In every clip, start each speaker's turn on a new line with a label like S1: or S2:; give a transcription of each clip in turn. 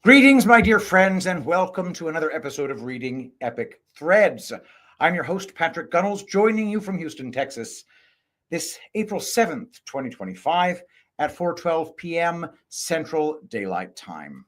S1: Greetings, my dear friends, and welcome to another episode of Reading Epic Threads. I'm your host, Patrick Gunnels, joining you from Houston, Texas, this April 7th, 2025 at 4:12 p.m. Central Daylight Time.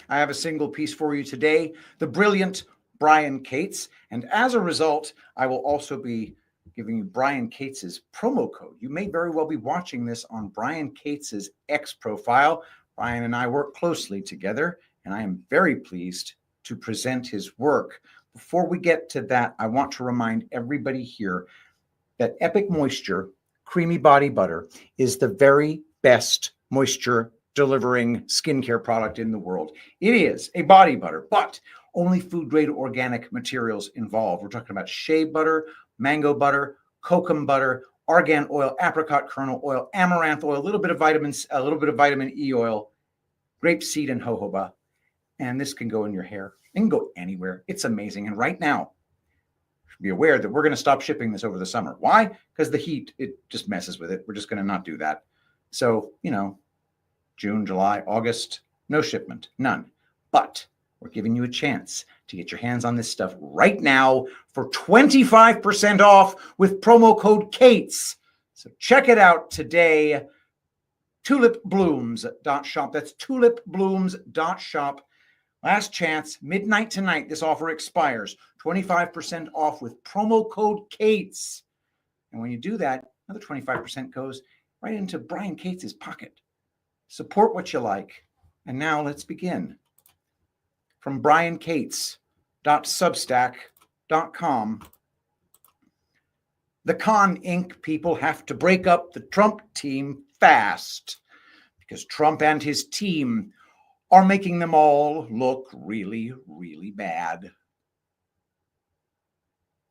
S1: I have a single piece for you today, the brilliant Brian Cates, and as a result, I will also be giving you Brian Cates's promo code. You may very well be watching this on Brian Cates's X profile. Brian and I work closely together, and I am very pleased to present his work. Before we get to that, I want to remind everybody here that Epic Moisture Creamy Body Butter is the very best moisture delivering skincare product in the world. It is a body butter, but only food grade organic materials involved. We're talking about shea butter, mango butter, kokum butter, argan oil, apricot kernel oil, amaranth oil, a little bit of vitamin E oil, grapeseed and jojoba. And this can go in your hair. It can go anywhere. It's amazing. And right now, be aware that we're going to stop shipping this over the summer. Why? Because the heat, it just messes with it. We're just going to not do that. So, June, July, August, no shipment, none. But we're giving you a chance to get your hands on this stuff right now for 25% off with promo code CATES. So check it out today. tulipblooms.shop. That's tulipblooms.shop. Last chance, midnight tonight. This offer expires. 25% off with promo code CATES. And when you do that, another 25% goes right into Brian Cates's pocket. Support what you like. And now let's begin. From briancates.substack.com. The Con Inc. people have to break up the Trump team fast because Trump and his team are making them all look really, really bad.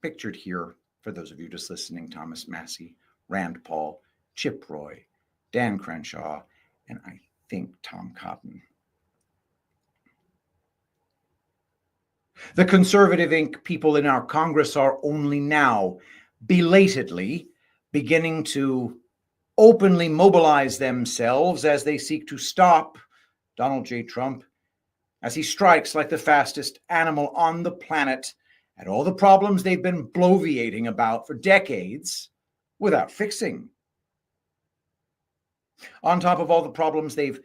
S1: Pictured here, for those of you just listening, Thomas Massie, Rand Paul, Chip Roy, Dan Crenshaw, and I think Tom Cotton. The Conservative Inc. people in our Congress are only now, belatedly, beginning to openly mobilize themselves as they seek to stop Donald J. Trump as he strikes like the fastest animal on the planet at all the problems they've been bloviating about for decades without fixing. On top of all the problems they've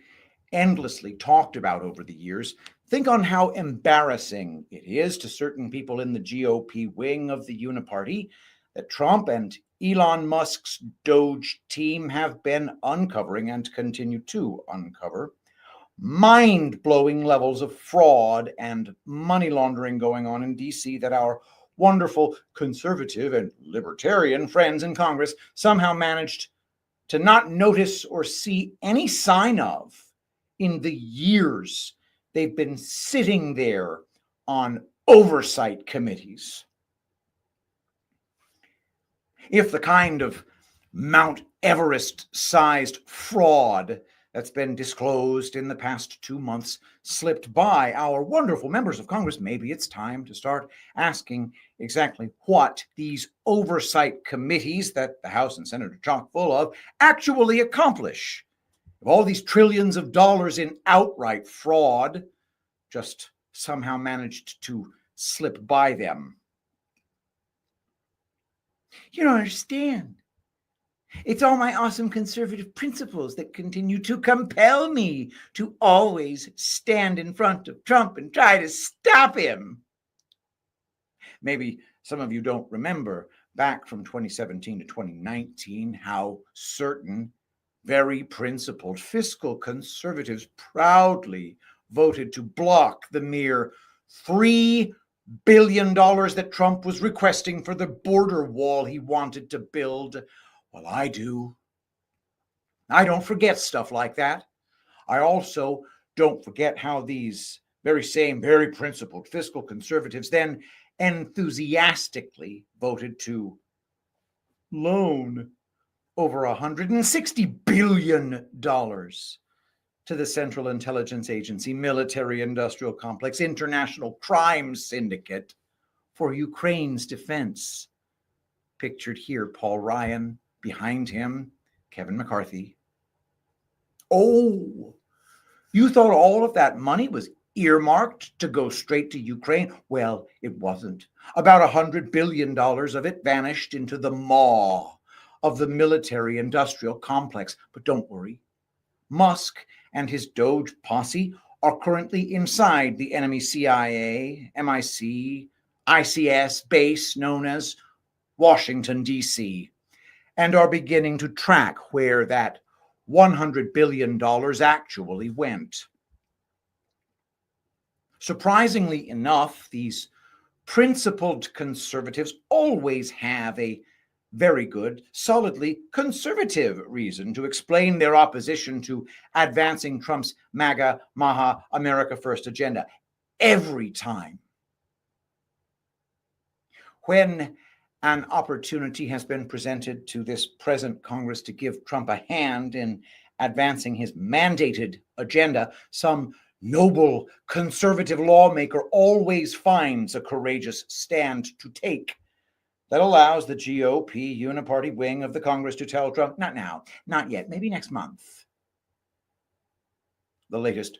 S1: endlessly talked about over the years, think on how embarrassing it is to certain people in the GOP wing of the Uniparty that Trump and Elon Musk's Doge team have been uncovering and continue to uncover mind-blowing levels of fraud and money laundering going on in D.C. that our wonderful conservative and libertarian friends in Congress somehow managed to not notice or see any sign of in the years they've been sitting there on oversight committees. If the kind of Mount Everest-sized fraud that's been disclosed in the past 2 months slipped by our wonderful members of Congress, maybe it's time to start asking exactly what these oversight committees that the House and Senate are chock full of actually accomplish. If all these trillions of dollars in outright fraud just somehow managed to slip by them. You don't understand. It's all my awesome conservative principles that continue to compel me to always stand in front of Trump and try to stop him. Maybe some of you don't remember back from 2017 to 2019 how certain very principled fiscal conservatives proudly voted to block the mere $3 billion that Trump was requesting for the border wall he wanted to build. Well, I do. I don't forget stuff like that. I also don't forget how these very principled fiscal conservatives then enthusiastically voted to loan over $160 billion to the Central Intelligence Agency, military-industrial complex, international crime syndicate for Ukraine's defense. Pictured here, Paul Ryan. Behind him, Kevin McCarthy. Oh, You thought all of that money was earmarked to go straight to Ukraine? Well, it wasn't. About $100 billion of it vanished into the maw of the military-industrial complex. But don't worry. Musk and his Doge posse are currently inside the enemy CIA, MIC, ICS base known as Washington, D.C., and are beginning to track where that $100 billion actually went. Surprisingly enough, these principled conservatives always have a very good, solidly conservative reason to explain their opposition to advancing Trump's MAGA, Maha, America First agenda every time. When an opportunity has been presented to this present Congress to give Trump a hand in advancing his mandated agenda, some noble conservative lawmaker always finds a courageous stand to take that allows the GOP uniparty wing of the Congress to tell Trump, not now, not yet, maybe next month. The latest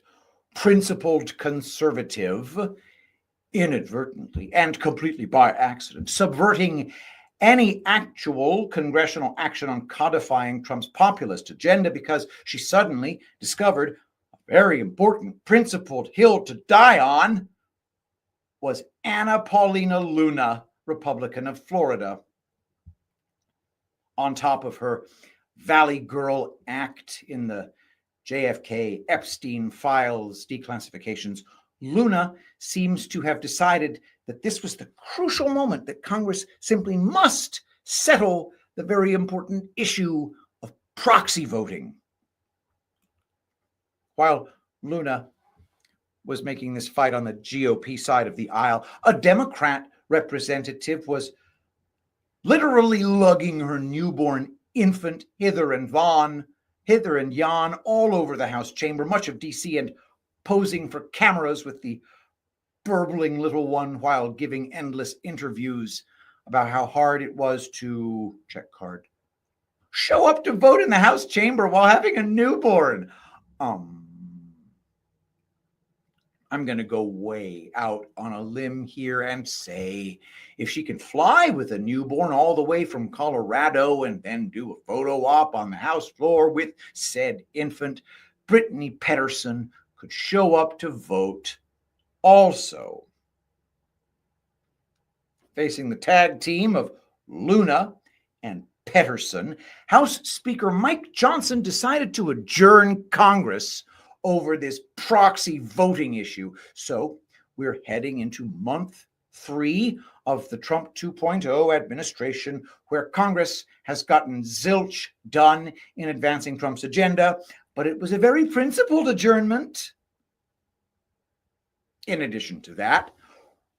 S1: principled conservative, inadvertently and completely by accident, subverting any actual congressional action on codifying Trump's populist agenda because she suddenly discovered a very important principled hill to die on, was Anna Paulina Luna, Republican of Florida. On top of her Valley Girl act in the JFK Epstein files declassifications, Luna seems to have decided that this was the crucial moment that Congress simply must settle the very important issue of proxy voting. While Luna was making this fight on the GOP side of the aisle, a Democrat representative was literally lugging her newborn infant hither and yon all over the House chamber, much of DC, and posing for cameras with the burbling little one while giving endless interviews about how hard it was to show up to vote in the House chamber while having a newborn. I'm going to go way out on a limb here and say if she can fly with a newborn all the way from Colorado and then do a photo op on the House floor with said infant, Brittany Pedersen could show up to vote also. Facing the tag team of Luna and Pedersen, House Speaker Mike Johnson decided to adjourn Congress over this proxy voting issue. So we're heading into month 3 of the Trump 2.0 administration, where Congress has gotten zilch done in advancing Trump's agenda, but it was a very principled adjournment. In addition to that,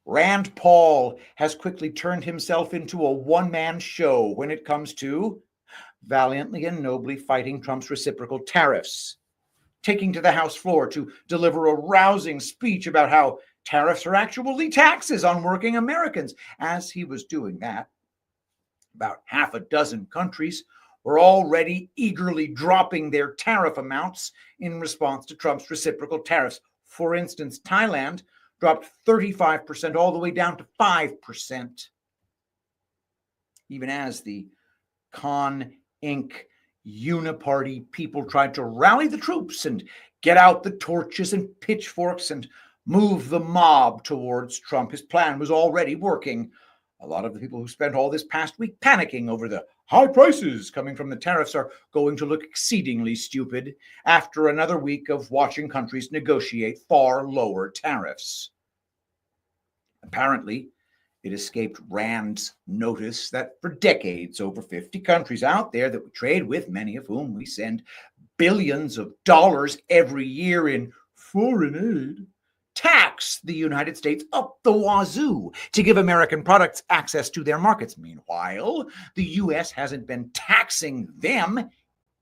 S1: Rand Paul has quickly turned himself into a one-man show when it comes to valiantly and nobly fighting Trump's reciprocal tariffs, taking to the House floor to deliver a rousing speech about how tariffs are actually taxes on working Americans. As he was doing that, about half a dozen countries were already eagerly dropping their tariff amounts in response to Trump's reciprocal tariffs. For instance, Thailand dropped 35% all the way down to 5%. Even as the Con Inc. uniparty people tried to rally the troops and get out the torches and pitchforks and move the mob towards Trump, his plan was already working. A lot of the people who spent all this past week panicking over the high prices coming from the tariffs are going to look exceedingly stupid after another week of watching countries negotiate far lower tariffs. Apparently, it escaped Rand's notice that for decades, over 50 countries out there that we trade with, many of whom we send billions of dollars every year in foreign aid, tax the United States up the wazoo to give American products access to their markets. Meanwhile, the U.S. hasn't been taxing them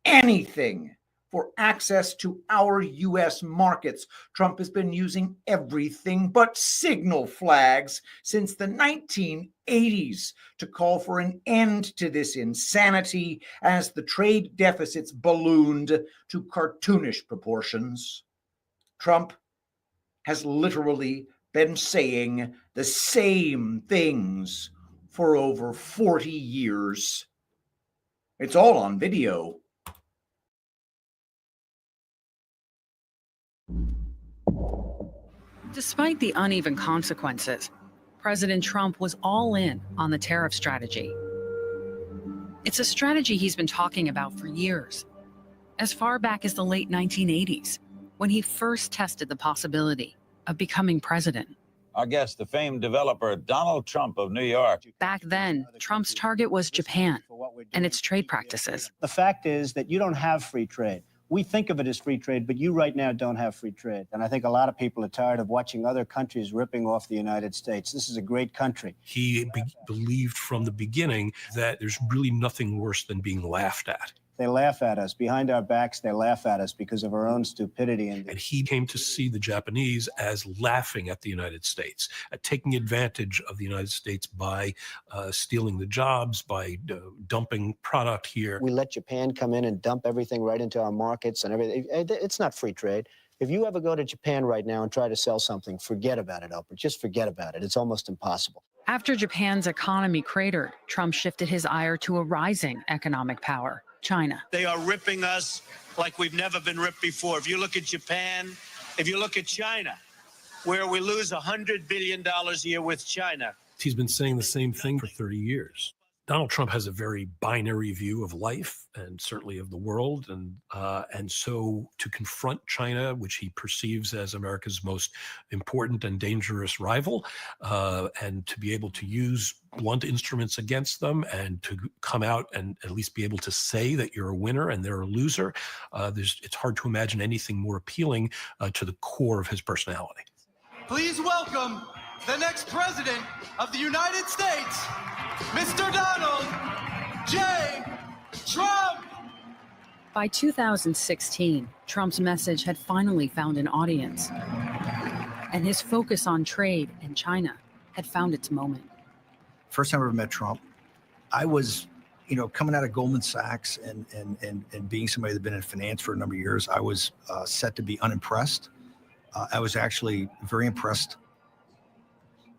S1: anything for access to our U.S. markets. Trump has been using everything but signal flags since the 1980s to call for an end to this insanity as the trade deficits ballooned to cartoonish proportions. Trump has literally been saying the same things for over 40 years. It's all on video.
S2: Despite the uneven consequences, President Trump was all in on the tariff strategy. It's a strategy he's been talking about for years, as far back as the late 1980s, when he first tested the possibility of becoming president.
S3: Our guest, the famed developer Donald Trump of New York.
S2: Back then, Trump's target was Japan and its trade practices.
S4: The fact is that you don't have free trade. We think of it as free trade, but you right now don't have free trade. And I think a lot of people are tired of watching other countries ripping off the United States. This is a great country.
S5: He believed from the beginning that there's really nothing worse than being laughed at.
S4: They laugh at us. Behind our backs, they laugh at us because of our own stupidity.
S5: And he came to see the Japanese as laughing at the United States, at taking advantage of the United States by stealing the jobs, by dumping product here.
S4: We let Japan come in and dump everything right into our markets and everything. It's not free trade. If you ever go to Japan right now and try to sell something, forget about it, Oprah. Just forget about it. It's almost impossible.
S2: After Japan's economy cratered, Trump shifted his ire to a rising economic power, China.
S6: They are ripping us like we've never been ripped before. If you look at Japan, if you look at China, where we lose $100 billion a year with China.
S5: He's been saying the same thing for 30 years. Donald Trump has a very binary view of life and certainly of the world. And so to confront China, which he perceives as America's most important and dangerous rival, and to be able to use blunt instruments against them and to come out and at least be able to say that you're a winner and they're a loser, it's hard to imagine anything more appealing to the core of his personality.
S7: Please welcome the next president of the United States, Mr. Donald J. Trump.
S2: By 2016, Trump's message had finally found an audience, and his focus on trade and China had found its moment.
S8: First time I ever met Trump, I was, coming out of Goldman Sachs and being somebody that'd been in finance for a number of years, I was set to be unimpressed. I was actually very impressed.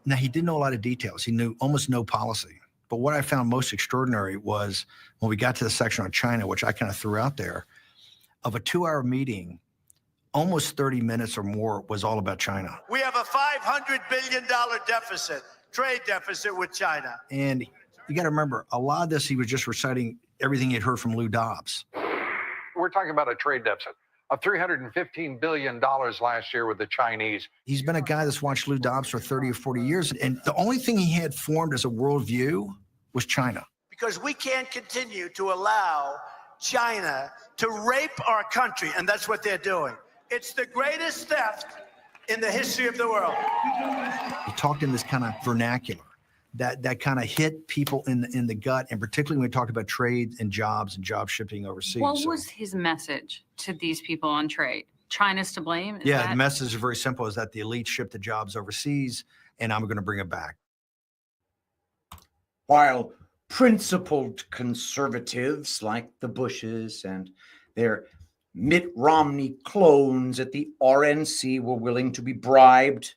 S8: Now, he didn't know a lot of details. He knew almost no policy. But what I found most extraordinary was when we got to the section on China, which I kind of threw out there, of a 2-hour meeting, almost 30 minutes or more was all about China.
S6: We have a $500 billion deficit, trade deficit with China.
S8: And you got to remember, a lot of this, he was just reciting everything he'd heard from Lou Dobbs.
S9: We're talking about a trade deficit of $315 billion last year with the Chinese.
S8: He's been a guy that's watched Lou Dobbs for 30 or 40 years. And the only thing he had formed as a worldview was China.
S6: Because we can't continue to allow China to rape our country, and that's what they're doing. It's the greatest theft in the history of the world.
S8: He talked in this kind of vernacular that kind of hit people in the gut, and particularly when we talked about trade and job shipping overseas.
S10: What was his message to these people on trade? China's to blame?
S8: The message is very simple, is that the elite ship the jobs overseas, and I'm going to bring it back.
S1: While principled conservatives like the Bushes and their Mitt Romney clones at the RNC were willing to be bribed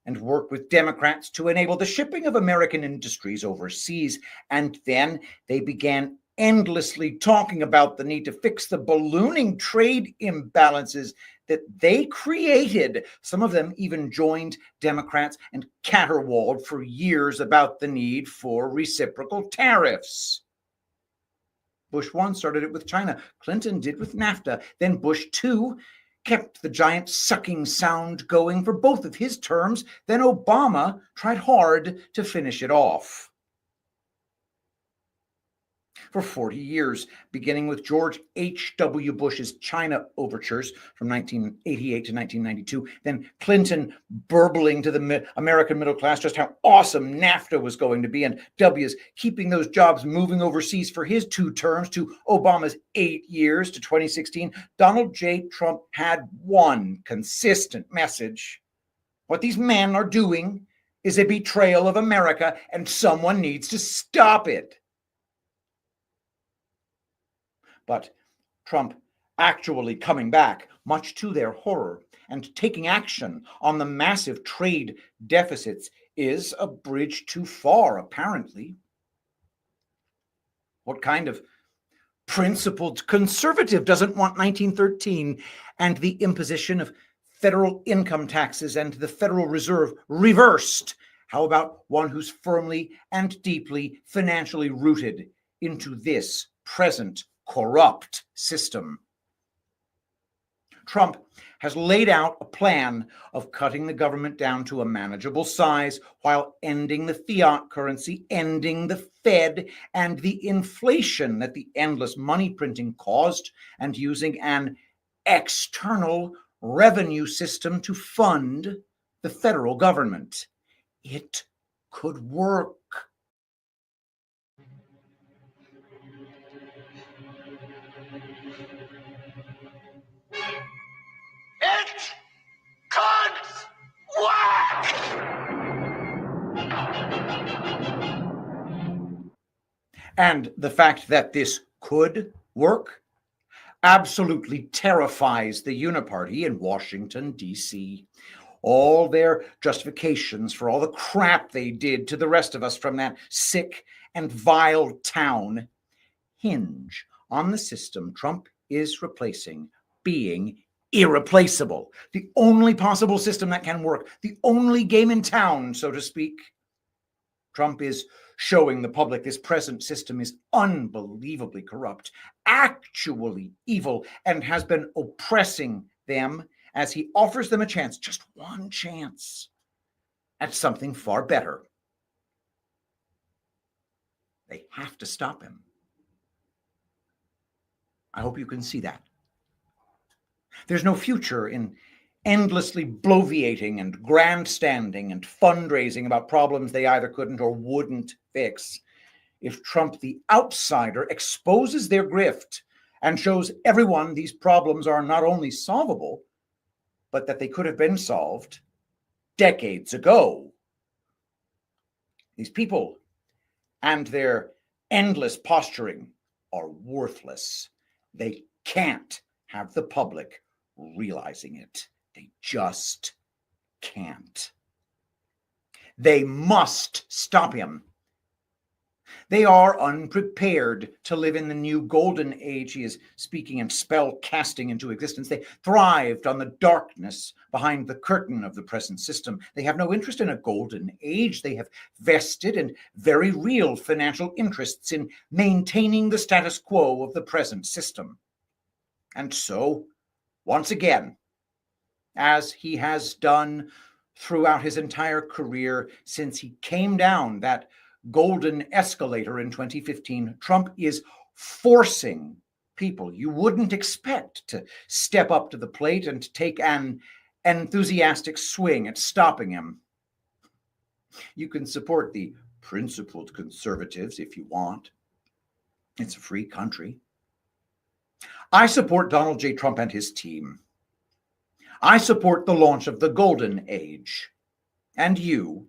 S1: and work with Democrats to enable the shipping of American industries overseas. And then they began endlessly talking about the need to fix the ballooning trade imbalances that they created. Some of them even joined Democrats and caterwauled for years about the need for reciprocal tariffs. Bush 1 started it with China. Clinton did with NAFTA. Then Bush 2 kept the giant sucking sound going for both of his terms. Then Obama tried hard to finish it off. For 40 years, beginning with George H.W. Bush's China overtures from 1988 to 1992, then Clinton burbling to the American middle class just how awesome NAFTA was going to be, and W's keeping those jobs moving overseas for his 2 terms to Obama's 8 years to 2016, Donald J. Trump had one consistent message. What these men are doing is a betrayal of America, and someone needs to stop it. But Trump actually coming back, much to their horror, and taking action on the massive trade deficits is a bridge too far, apparently. What kind of principled conservative doesn't want 1913 and the imposition of federal income taxes and the Federal Reserve reversed? How about one who's firmly and deeply financially rooted into this present corrupt system? Trump has laid out a plan of cutting the government down to a manageable size while ending the fiat currency, ending the Fed and the inflation that the endless money printing caused, and using an external revenue system to fund the federal government. It could work.
S6: It could work!
S1: And the fact that this could work absolutely terrifies the Uniparty in Washington, D.C. All their justifications for all the crap they did to the rest of us from that sick and vile town hinge on the system Trump is replacing being irreplaceable. The only possible system that can work, the only game in town, so to speak. Trump is showing the public this present system is unbelievably corrupt, actually evil, and has been oppressing them as he offers them a chance, just one chance, at something far better. They have to stop him. I hope you can see that. There's no future in endlessly bloviating and grandstanding and fundraising about problems they either couldn't or wouldn't fix. If Trump, the outsider, exposes their grift and shows everyone these problems are not only solvable, but that they could have been solved decades ago. These people and their endless posturing are worthless. They can't have the public realizing it. They just can't. They must stop him. They are unprepared to live in the new golden age he is speaking and spell casting into existence. They thrived on the darkness behind the curtain of the present system. They have no interest in a golden age. They have vested and very real financial interests in maintaining the status quo of the present system. And so, once again, as he has done throughout his entire career since he came down that golden escalator in 2015, Trump is forcing people you wouldn't expect to step up to the plate and take an enthusiastic swing at stopping him. You can support the principled conservatives if you want. It's a free country. I support Donald J. Trump and his team. I support the launch of the golden age. And you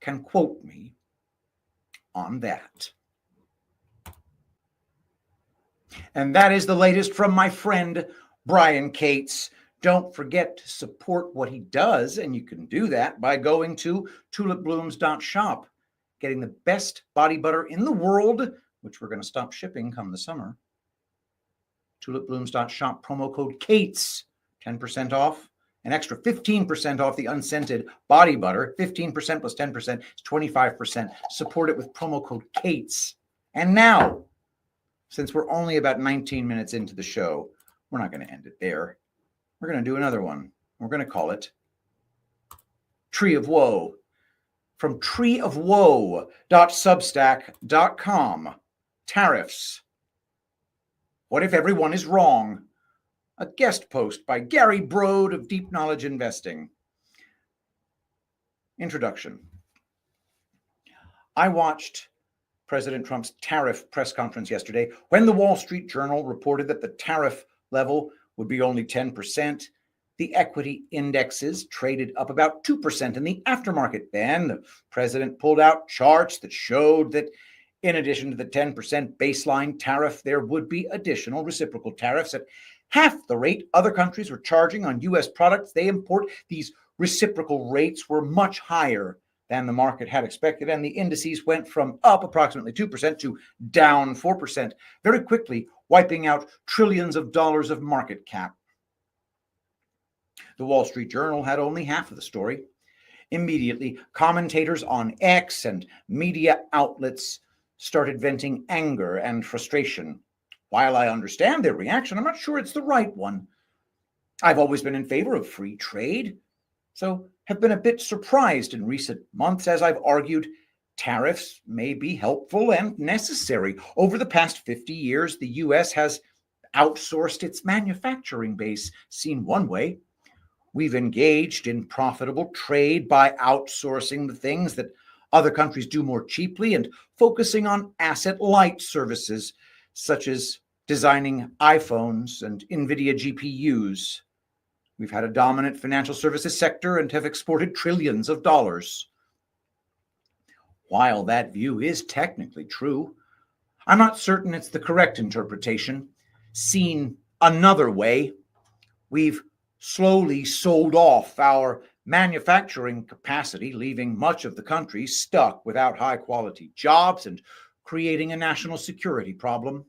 S1: can quote me on that. And that is the latest from my friend Brian Cates. Don't forget to support what he does, and you can do that by going to tulipblooms.shop, getting the best body butter in the world, which we're going to stop shipping come the summer. Tulipblooms.shop, promo code CATES, 10% off, an extra 15% off the unscented body butter. 15% plus 10% is 25%. Support it with promo code CATES. And now, since we're only about 19 minutes into the show, we're not going to end it there. We're going to do another one. We're going to call it Tree of Woe. From treeofwoe.substack.com. Tariffs. What if everyone is wrong? A guest post by Gary Brode of Deep Knowledge Investing. Introduction. I watched President Trump's tariff press conference yesterday when the Wall Street Journal reported that the tariff level would be only 10%. The equity indexes traded up about 2% in the aftermarket. Then the president pulled out charts that showed that In addition to the 10% baseline tariff, there would be additional reciprocal tariffs at half the rate other countries are charging on U.S. products they import. These reciprocal rates were much higher than the market had expected, and the indices went from up approximately 2% to down 4%, very quickly wiping out trillions of dollars of market cap. The Wall Street Journal had only half of the story. Immediately, commentators on X and media outlets started venting anger and frustration. While I understand their reaction, I'm not sure it's the right one. I've always been in favor of free trade, so have been a bit surprised in recent months as I've argued tariffs may be helpful and necessary. Over the past 50 years, the U.S. has outsourced its manufacturing base. Seen one way, we've engaged in profitable trade by outsourcing the things that other countries do more cheaply and focusing on asset-light services, such as designing iPhones and NVIDIA GPUs. We've had a dominant financial services sector and have exported trillions of dollars. While that view is technically true, I'm not certain it's the correct interpretation. Seen another way, we've slowly sold off our manufacturing capacity, leaving much of the country stuck without high-quality jobs and creating a national security problem.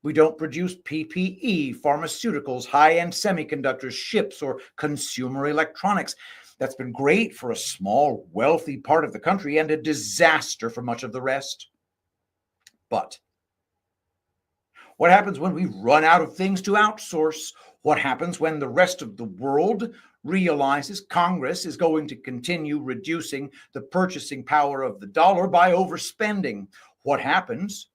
S1: We don't produce PPE, pharmaceuticals, high-end semiconductors, ships, or consumer electronics. That's been great for a small, wealthy part of the country and a disaster for much of the rest. But what happens when we run out of things to outsource? What happens when the rest of the world realizes Congress is going to continue reducing the purchasing power of the dollar by overspending? What happens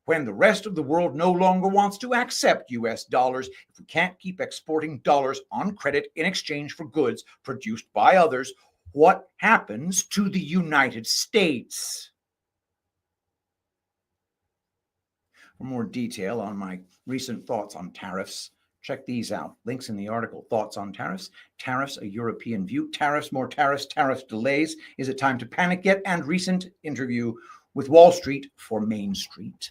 S1: when the rest of the world no longer wants to accept U.S. dollars if we can't keep exporting dollars on credit in exchange for goods produced by others? What happens to the United States? For more detail on my recent thoughts on tariffs, check these out. Links in the article. Thoughts on tariffs. Tariffs, a European view. Tariffs, more tariffs. Tariff delays. Is it time to panic yet? And recent interview with Wall Street for Main Street.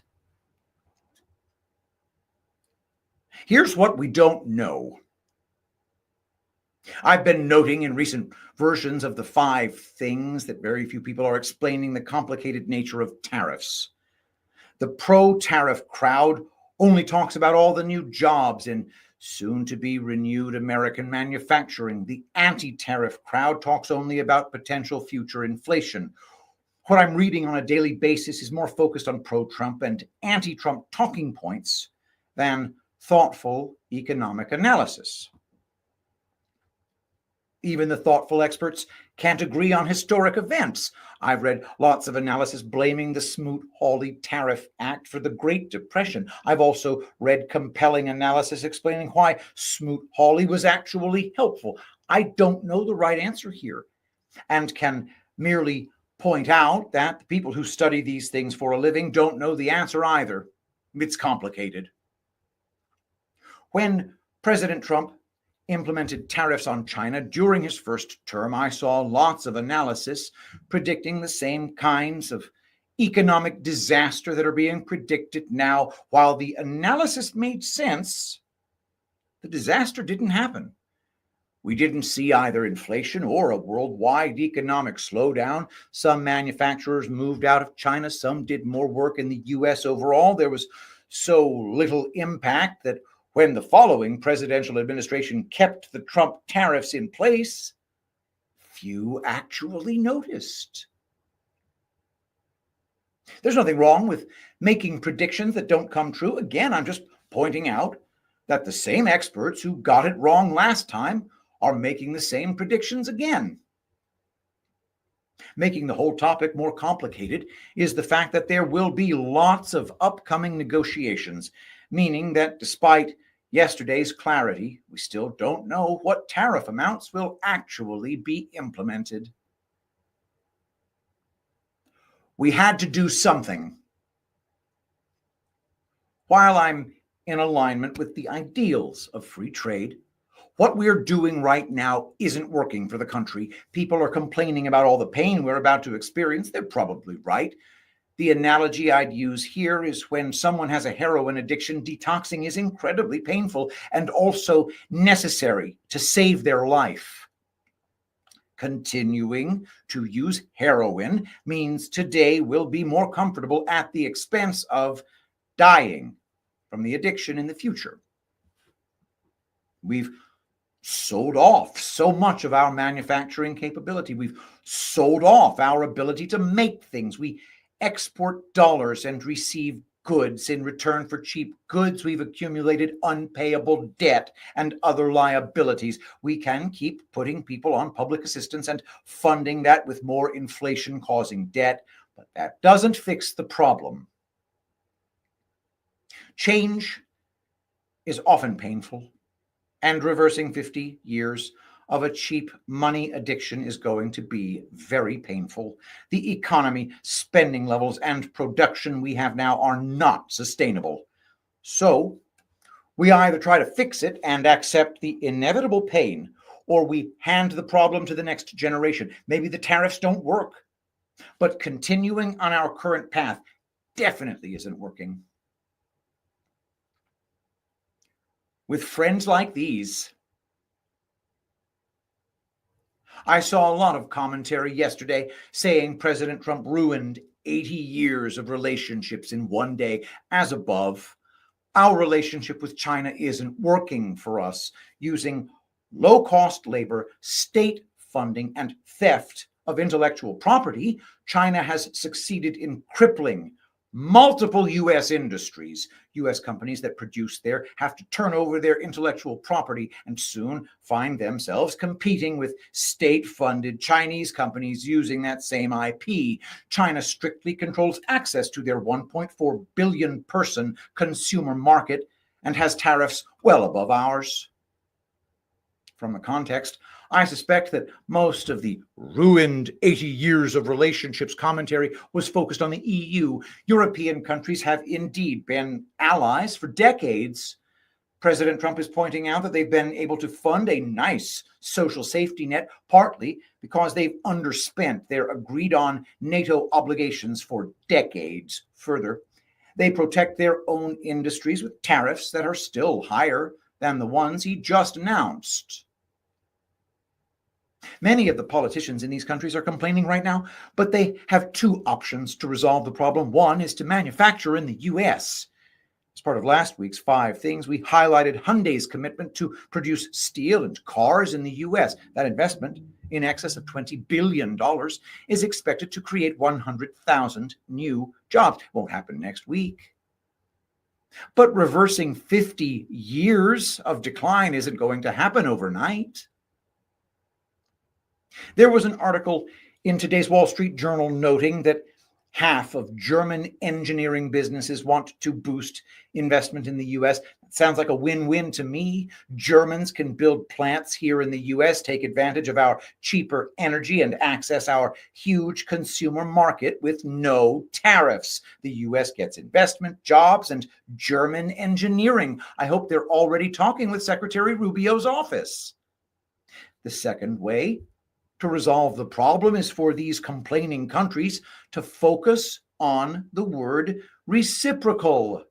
S1: Here's what we don't know. I've been noting in recent versions of the 5 things that very few people are explaining the complicated nature of tariffs. The pro-tariff crowd only talks about all the new jobs in soon-to-be-renewed American manufacturing. The anti-tariff crowd talks only about potential future inflation. What I'm reading on a daily basis is more focused on pro-Trump and anti-Trump talking points than thoughtful economic analysis. Even the thoughtful experts can't agree on historic events. I've read lots of analysis blaming the Smoot-Hawley Tariff Act for the Great Depression. I've also read compelling analysis explaining why Smoot-Hawley was actually helpful. I don't know the right answer here and can merely point out that the people who study these things for a living don't know the answer either. It's complicated. When President Trump implemented tariffs on China during his first term, I saw lots of analysis predicting the same kinds of economic disaster that are being predicted now. While the analysis made sense, the disaster didn't happen. We didn't see either inflation or a worldwide economic slowdown. Some manufacturers moved out of China. Some did more work in the U.S. Overall, there was so little impact that when the following presidential administration kept the Trump tariffs in place, few actually noticed. There's nothing wrong with making predictions that don't come true. Again, I'm just pointing out that the same experts who got it wrong last time are making the same predictions again. Making the whole topic more complicated is the fact that there will be lots of upcoming negotiations, meaning that despite yesterday's clarity, we still don't know what tariff amounts will actually be implemented. We had to do something. While I'm in alignment with the ideals of free trade, what we're doing right now isn't working for the country. People are complaining about all the pain we're about to experience. They're probably right. The analogy I'd use here is when someone has a heroin addiction, detoxing is incredibly painful and also necessary to save their life. Continuing to use heroin means today we'll be more comfortable at the expense of dying from the addiction in the future. We've sold off so much of our manufacturing capability. We've sold off our ability to make things. We export dollars and receive goods. In return for cheap goods, we've accumulated unpayable debt and other liabilities. We can keep putting people on public assistance and funding that with more inflation-causing debt, but that doesn't fix the problem. Change is often painful, and reversing 50 years of a cheap money addiction is going to be very painful. The economy, spending levels, and production we have now are not sustainable. So we either try to fix it and accept the inevitable pain, or we hand the problem to the next generation. Maybe the tariffs don't work, but continuing on our current path definitely isn't working. With friends like these, I saw a lot of commentary yesterday saying President Trump ruined 80 years of relationships in one day. As above, our relationship with China isn't working for us. Using low-cost labor, state funding, and theft of intellectual property, China has succeeded in crippling multiple U.S. industries. U.S. companies that produce there have to turn over their intellectual property and soon find themselves competing with state-funded Chinese companies using that same IP. China strictly controls access to their 1.4 billion person consumer market and has tariffs well above ours. From the context, I suspect that most of the ruined 80 years of relationships commentary was focused on the EU. European countries have indeed been allies for decades. President Trump is pointing out that they've been able to fund a nice social safety net, partly because they've underspent their agreed-on NATO obligations for decades. Further, they protect their own industries with tariffs that are still higher than the ones he just announced. Many of the politicians in these countries are complaining right now, but they have two options to resolve the problem. One is to manufacture in the U.S. As part of last week's 5 Things, we highlighted Hyundai's commitment to produce steel and cars in the U.S. That investment, in excess of $20 billion, is expected to create 100,000 new jobs. Won't happen next week. But reversing 50 years of decline isn't going to happen overnight. There was an article in today's Wall Street Journal noting that half of German engineering businesses want to boost investment in the U.S. It sounds like a win-win to me. Germans can build plants here in the U.S., take advantage of our cheaper energy, and access our huge consumer market with no tariffs. The U.S. gets investment, jobs, and German engineering. I hope they're already talking with Secretary Rubio's office. The second way to resolve the problem is for these complaining countries to focus on the word reciprocal.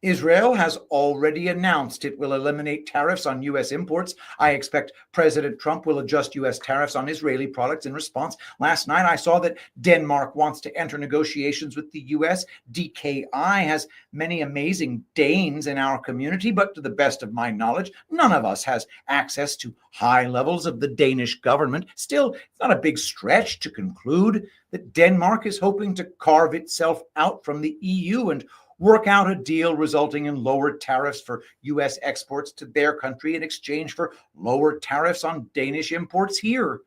S1: Israel has already announced it will eliminate tariffs on U.S. imports. I expect President Trump will adjust U.S. tariffs on Israeli products in response. Last night, I saw that Denmark wants to enter negotiations with the U.S. DKI has many amazing Danes in our community, but to the best of my knowledge, none of us has access to high levels of the Danish government. Still, it's not a big stretch to conclude that Denmark is hoping to carve itself out from the EU and work out a deal resulting in lower tariffs for U.S. exports to their country in exchange for lower tariffs on Danish imports here.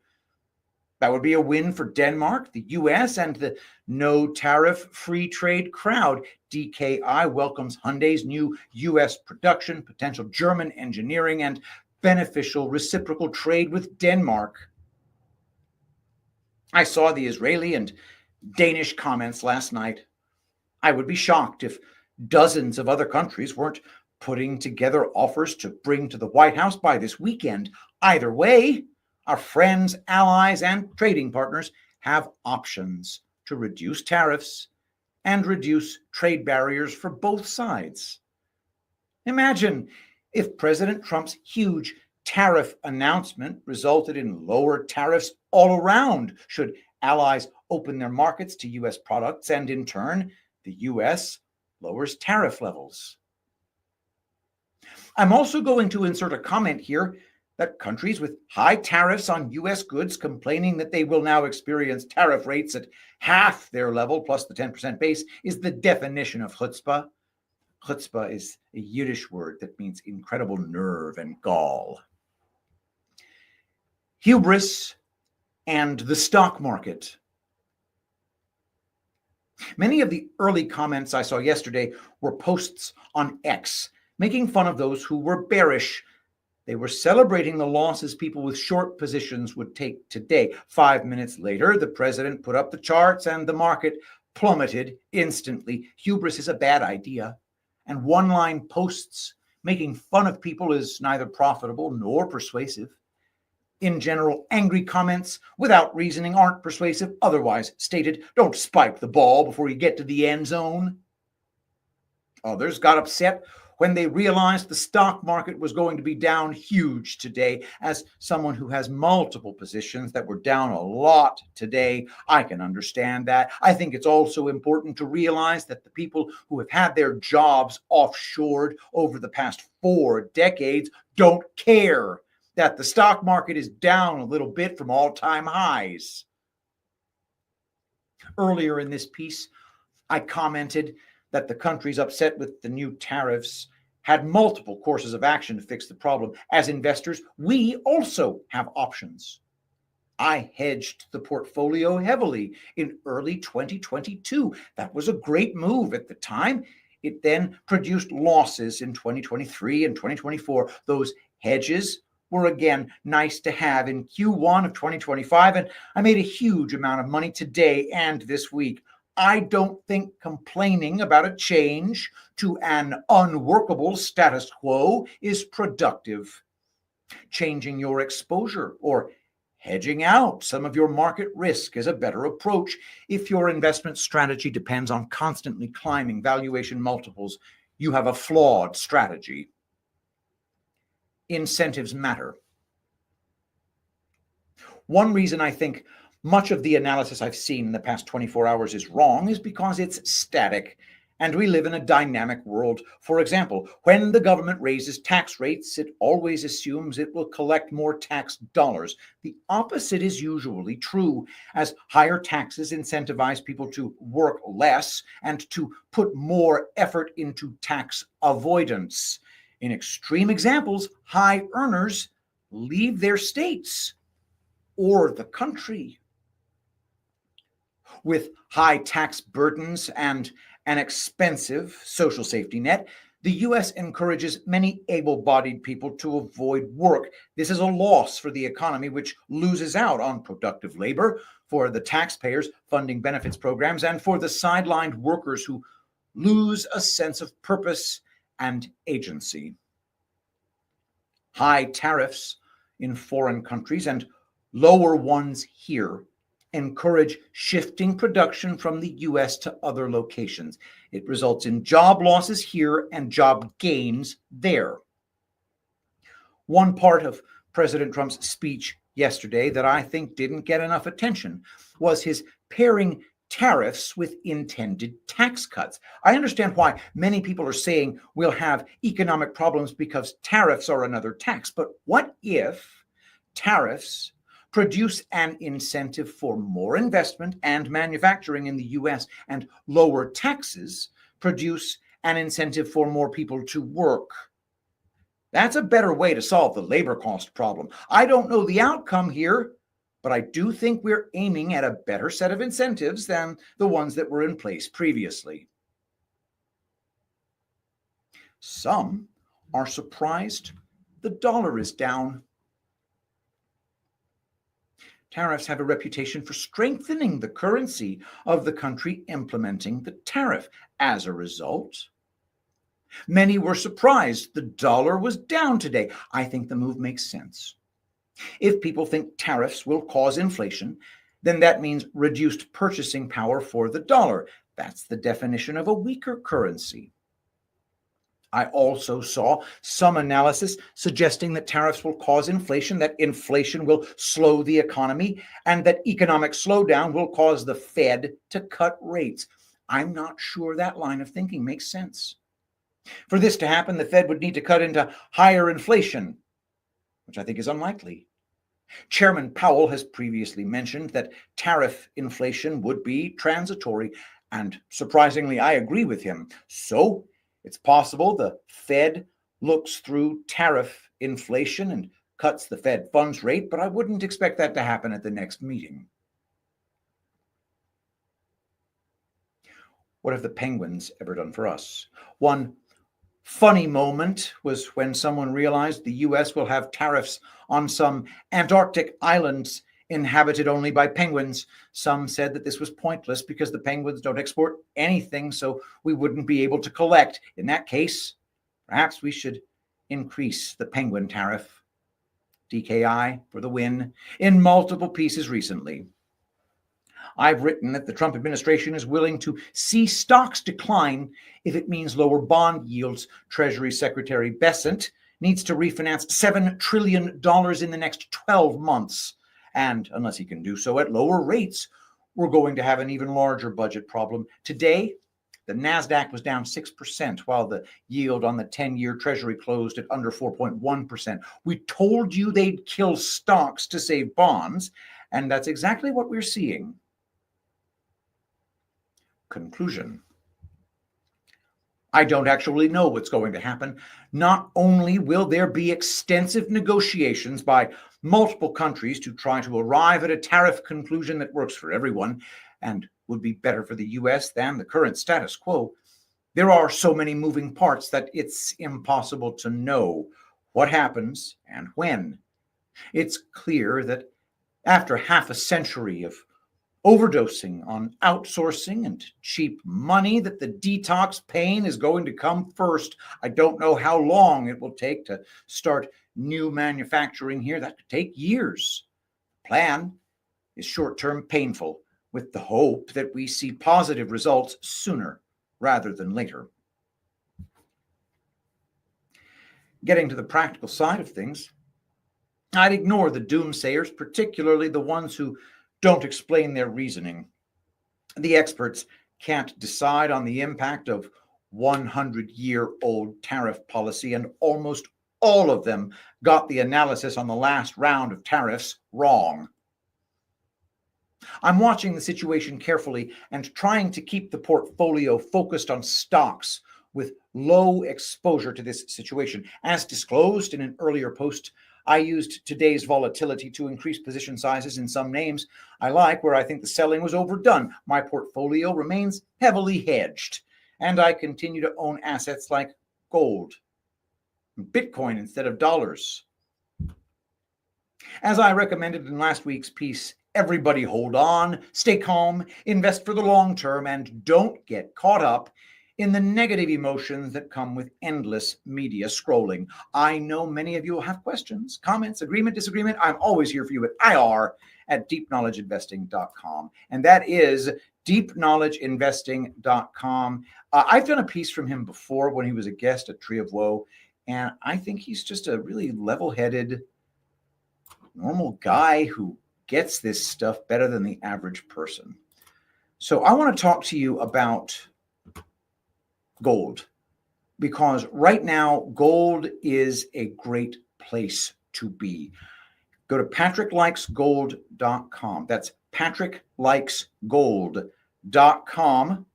S1: That would be a win for Denmark, the U.S., and the no-tariff free trade crowd. DKI welcomes Hyundai's new U.S. production, potential German engineering, and beneficial reciprocal trade with Denmark. I saw the Israeli and Danish comments last night. I would be shocked if dozens of other countries weren't putting together offers to bring to the White House by this weekend. Either way, our friends, allies, and trading partners have options to reduce tariffs and reduce trade barriers for both sides. Imagine if President Trump's huge tariff announcement resulted in lower tariffs all around should allies open their markets to U.S. products, and in turn, the U.S. lowers tariff levels. I'm also going to insert a comment here that countries with high tariffs on U.S. goods complaining that they will now experience tariff rates at half their level plus the 10% base is the definition of chutzpah. Chutzpah is a Yiddish word that means incredible nerve and gall. Hubris and the stock market. Many of the early comments I saw yesterday were posts on X, making fun of those who were bearish. They were celebrating the losses people with short positions would take today. 5 minutes later, the president put up the charts and the market plummeted instantly. Hubris is a bad idea, and one-line posts making fun of people is neither profitable nor persuasive. In general, angry comments without reasoning aren't persuasive. Otherwise stated, don't spike the ball before you get to the end zone. Others got upset when they realized the stock market was going to be down huge today. As someone who has multiple positions that were down a lot today, I can understand that. I think it's also important to realize that the people who have had their jobs offshored over the past 4 decades don't care that the stock market is down a little bit from all-time highs. Earlier in this piece, I commented that the countries upset with the new tariffs had multiple courses of action to fix the problem. As investors, we also have options. I hedged the portfolio heavily in early 2022. That was a great move at the time. It then produced losses in 2023 and 2024. Those hedges were again nice to have in Q1 of 2025, and I made a huge amount of money today and this week. I don't think complaining about a change to an unworkable status quo is productive. Changing your exposure or hedging out some of your market risk is a better approach if your investment strategy depends on constantly climbing valuation multiples. You have a flawed strategy. Incentives matter. One reason I think much of the analysis I've seen in the past 24 hours is wrong is because it's static, and we live in a dynamic world. For example, when the government raises tax rates, it always assumes it will collect more tax dollars. The opposite is usually true, as higher taxes incentivize people to work less and to put more effort into tax avoidance. In extreme examples, high earners leave their states or the country. With high tax burdens and an expensive social safety net, the U.S. encourages many able-bodied people to avoid work. This is a loss for the economy, which loses out on productive labor, for the taxpayers funding benefits programs, and for the sidelined workers who lose a sense of purpose and agency. High tariffs in foreign countries and lower ones here encourage shifting production from the U.S. to other locations. It results in job losses here and job gains there. One part of President Trump's speech yesterday that I think didn't get enough attention was his pairing tariffs with intended tax cuts. I understand why many people are saying we'll have economic problems because tariffs are another tax. But what if tariffs produce an incentive for more investment and manufacturing in the U.S., and lower taxes produce an incentive for more people to work? That's a better way to solve the labor cost problem. I don't know the outcome here, but I do think we're aiming at a better set of incentives than the ones that were in place previously. Some are surprised the dollar is down. Tariffs have a reputation for strengthening the currency of the country implementing the tariff. As a result, many were surprised the dollar was down today. I think the move makes sense. If people think tariffs will cause inflation, then that means reduced purchasing power for the dollar. That's the definition of a weaker currency. I also saw some analysis suggesting that tariffs will cause inflation, that inflation will slow the economy, and that economic slowdown will cause the Fed to cut rates. I'm not sure that line of thinking makes sense. For this to happen, the Fed would need to cut into higher inflation, which I think is unlikely. Chairman Powell has previously mentioned that tariff inflation would be transitory, and surprisingly, I agree with him. So it's possible the Fed looks through tariff inflation and cuts the Fed funds rate, but I wouldn't expect that to happen at the next meeting. What have the penguins ever done for us? One funny moment was when someone realized the U.S. will have tariffs on some Antarctic islands inhabited only by penguins. Some said that this was pointless because the penguins don't export anything, so we wouldn't be able to collect. In that case, perhaps we should increase the penguin tariff. DKI for the win in multiple pieces recently. I've written that the Trump administration is willing to see stocks decline if it means lower bond yields. Treasury Secretary Bessent needs to refinance $7 trillion in the next 12 months. And unless he can do so at lower rates, we're going to have an even larger budget problem. Today, the NASDAQ was down 6%, while the yield on the 10-year Treasury closed at under 4.1%. We told you they'd kill stocks to save bonds, and that's exactly what we're seeing. Conclusion. I don't actually know what's going to happen. Not only will there be extensive negotiations by multiple countries to try to arrive at a tariff conclusion that works for everyone and would be better for the U.S. than the current status quo, there are so many moving parts that it's impossible to know what happens and when. It's clear that after half a century of overdosing on outsourcing and cheap money, that the detox pain is going to come first. I don't know how long it will take to start new manufacturing here. That could take years. The plan is short-term painful, with the hope that we see positive results sooner rather than later. Getting to the practical side of things, I'd ignore the doomsayers, particularly the ones who don't explain their reasoning. The experts can't decide on the impact of 100-year-old tariff policy, and almost all of them got the analysis on the last round of tariffs wrong. I'm watching the situation carefully and trying to keep the portfolio focused on stocks with low exposure to this situation. As disclosed in an earlier post, I used today's volatility to increase position sizes in some names I like where I think the selling was overdone. My portfolio remains heavily hedged, and I continue to own assets like gold, Bitcoin instead of dollars. As I recommended in last week's piece, everybody hold on, stay calm, invest for the long term, and don't get caught up in the negative emotions that come with endless media scrolling. I know many of you will have questions, comments, agreement, disagreement. I'm always here for you at ir@deepknowledgeinvesting.com. And that is deepknowledgeinvesting.com. I've done a piece from him before when he was a guest at Tree of Woe, and I think he's just a really level-headed, normal guy who gets this stuff better than the average person. So I want to talk to you about gold, because right now gold is a great place to be. Go to patricklikesgold.com. That's patricklikesgold.com.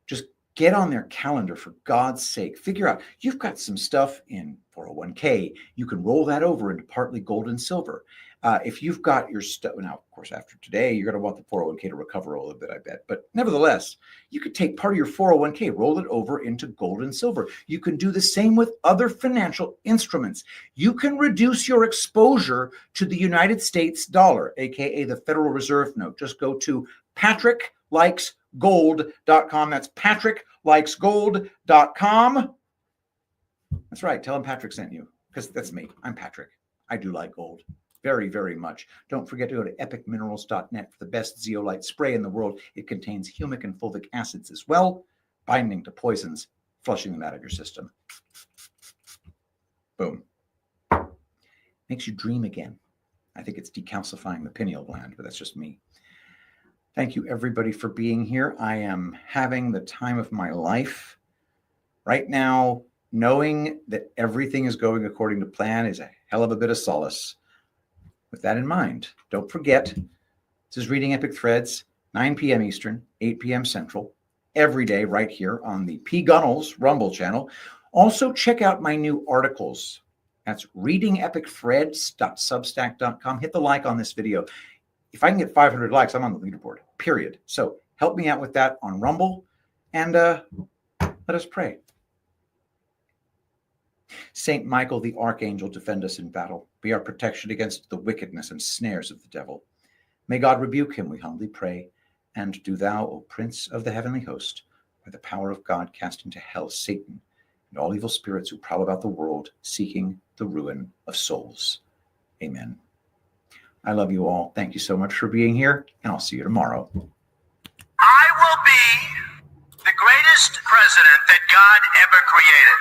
S1: Just get on their calendar, for God's sake. Figure out, you've got some stuff in 401k. You can roll that over into partly gold and silver. If you've got your stuff, now, of course, after today, you're going to want the 401k to recover a little bit, I bet. But nevertheless, you could take part of your 401k, roll it over into gold and silver. You can do the same with other financial instruments. You can reduce your exposure to the United States dollar, aka the Federal Reserve note. Just go to patricklikesgold.com. That's patricklikesgold.com. That's right. Tell him Patrick sent you, because that's me. I'm Patrick. I do like gold. very, very much. Don't forget to go to epicminerals.net for the best zeolite spray in the world. It contains humic and fulvic acids as well, binding to poisons, flushing them out of your system. Boom. Makes you dream again. I think it's decalcifying the pineal gland, but that's just me. Thank you, everybody, for being here. I am having the time of my life. Right now, knowing that everything is going according to plan is a hell of a bit of solace. With that in mind, don't forget, this is Reading Epic Threads, 9 p.m. Eastern, 8 p.m. Central, every day right here on the P. Gunnels Rumble channel. Also, check out my new articles. That's readingepicthreads.substack.com. Hit the like on this video. If I can get 500 likes, I'm on the leaderboard, period. So help me out with that on Rumble, and let us pray. Saint Michael, the archangel, defend us in battle. Be our protection against the wickedness and snares of the devil. May God rebuke him, we humbly pray. And do thou, O Prince of the heavenly host, by the power of God, cast into hell Satan and all evil spirits who prowl about the world, seeking the ruin of souls. Amen. I love you all. Thank you so much for being here, and I'll see you tomorrow.
S6: I will be the greatest president that God ever created.